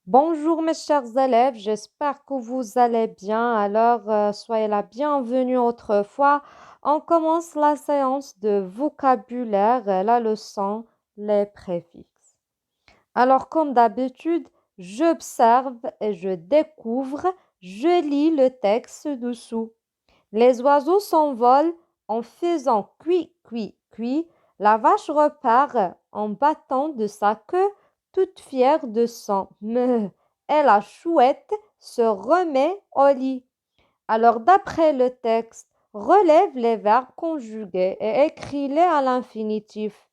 Bonjour mes chers élèves, j'espère que vous allez bien. Soyez la bienvenue autrefois. On commence la séance de vocabulaire, la leçon, les préfixes. Alors, comme d'habitude, j'observe et je découvre, je lis le texte dessous. Les oiseaux s'envolent en faisant cui, cui, cui. La vache repart en battant de sa queue, toute fière de son me. Et la chouette se remet au lit. Alors, d'après le texte, relève les verbes conjugués et écris-les à l'infinitif.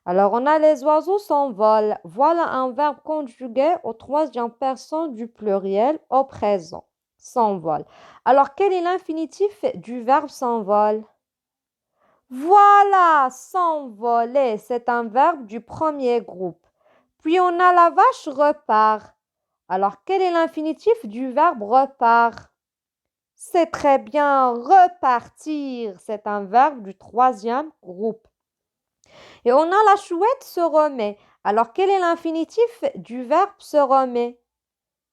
Alors, on a les oiseaux s'envolent. Voilà un verbe conjugué au troisième personne du pluriel au présent. S'envole. Alors, quel est l'infinitif du verbe s'envole? Voilà, s'envoler, c'est un verbe du premier groupe. Puis on a la vache repart. Alors, quel est l'infinitif du verbe repart? C'est très bien, repartir, c'est un verbe du troisième groupe. Et on a la chouette se remet. Alors, quel est l'infinitif du verbe se remet?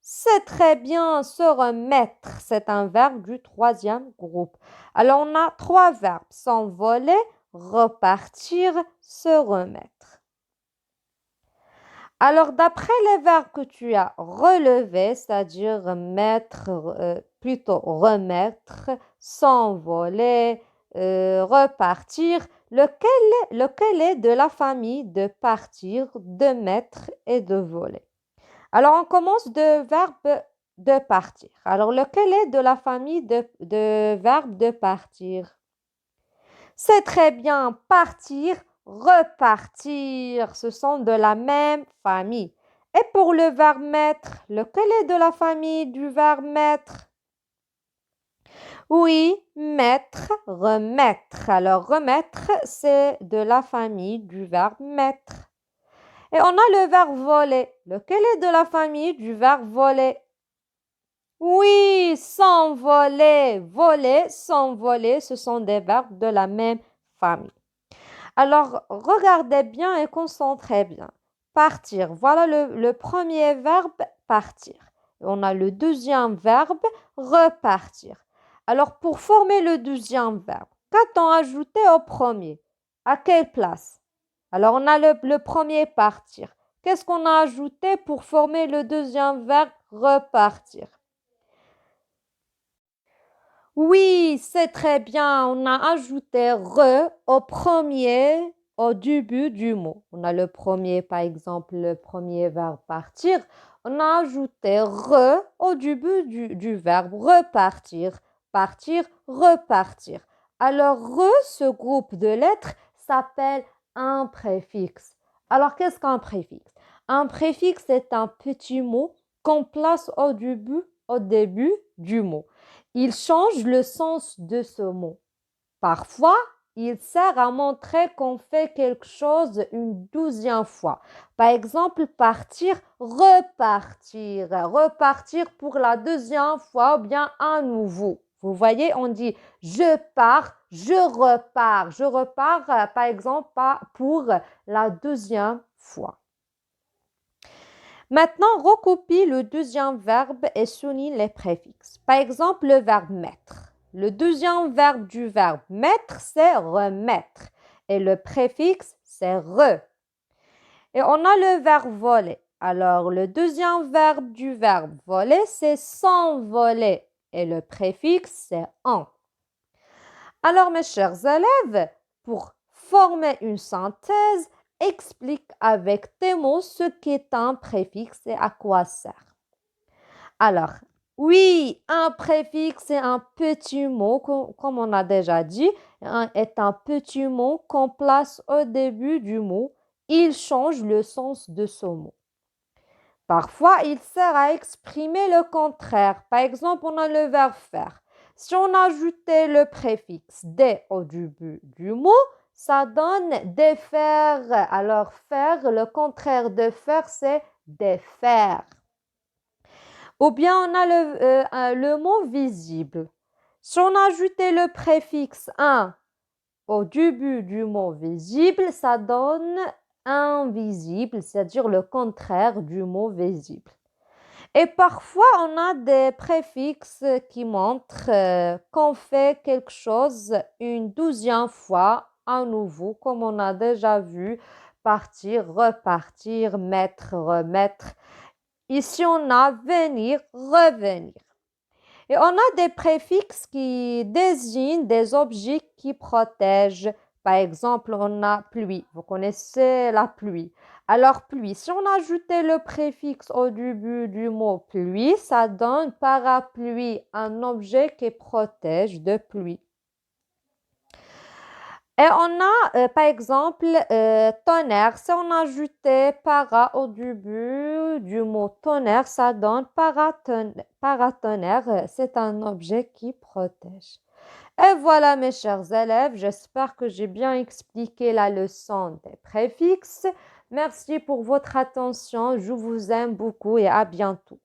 C'est très bien, se remettre. C'est un verbe du troisième groupe. Alors, on a trois verbes. S'envoler, repartir, se remettre. Alors, d'après les verbes que tu as relevés, c'est-à-dire mettre, plutôt remettre, s'envoler, repartir, lequel est de la famille de partir, de mettre et de voler? Alors, on commence de verbe de partir. Alors, lequel est de la famille de verbe de partir? C'est très bien. Partir, repartir. Ce sont de la même famille. Et pour le verbe mettre, lequel est de la famille du verbe mettre? Oui, mettre, remettre. Alors, remettre, c'est de la famille du verbe mettre. Et on a le verbe voler. Lequel est de la famille du verbe voler? Oui, s'envoler, voler, s'envoler, ce sont des verbes de la même famille. Alors, regardez bien et concentrez bien. Partir, voilà le premier verbe, partir. On a le deuxième verbe, repartir. Alors, pour former le deuxième verbe, qu'a-t-on ajouté au premier? À quelle place? Alors, on a le premier partir. Qu'est-ce qu'on a ajouté pour former le deuxième verbe, repartir? Oui, c'est très bien. On a ajouté re au début du mot. On a le premier, par exemple, le premier verbe partir. On a ajouté re au début du verbe repartir. Partir, repartir. Alors, re, ce groupe de lettres s'appelle un préfixe. Alors, qu'est-ce qu'un préfixe? Un préfixe est un petit mot qu'on place au début du mot. Il change le sens de ce mot. Parfois, il sert à montrer qu'on fait quelque chose une douzième fois. Par exemple, partir, repartir. Repartir pour la deuxième fois ou bien à nouveau. Vous voyez, on dit je pars, je repars. Je repars, par exemple, pour la deuxième fois. Maintenant, recopie le deuxième verbe et souligne les préfixes. Par exemple, le verbe mettre. Le deuxième verbe du verbe mettre, c'est remettre. Et le préfixe, c'est re. Et on a le verbe voler. Alors, le deuxième verbe du verbe voler, c'est s'envoler. Et le préfixe, c'est en. Alors, mes chers élèves, pour former une synthèse, explique avec tes mots ce qu'est un préfixe et à quoi sert. Alors, oui, un préfixe est un petit mot, comme on a déjà dit, est un petit mot qu'on place au début du mot. Il change le sens de ce mot. Parfois, il sert à exprimer le contraire. Par exemple, on a le verbe faire. Si on ajoutait le préfixe des au début du mot, ça donne défaire. Alors, faire, le contraire de faire, c'est défaire. Ou bien on a le mot visible. Si on ajoutait le préfixe un au début du mot visible, ça donne invisible, c'est-à-dire le contraire du mot visible. Et parfois, on a des préfixes qui montrent qu'on fait quelque chose une douzième fois à nouveau, comme on a déjà vu, partir, repartir, mettre, remettre. Ici, on a venir, revenir. Et on a des préfixes qui désignent des objets qui protègent. Par exemple, on a pluie. Vous connaissez la pluie. Alors, pluie, si on ajoutait le préfixe au début du mot pluie, ça donne parapluie, un objet qui protège de pluie. Et on a, par exemple, tonnerre. Si on ajoutait para au début du mot tonnerre, ça donne paratonnerre. C'est un objet qui protège. Et voilà, mes chers élèves, j'espère que j'ai bien expliqué la leçon des préfixes. Merci pour votre attention. Je vous aime beaucoup et à bientôt.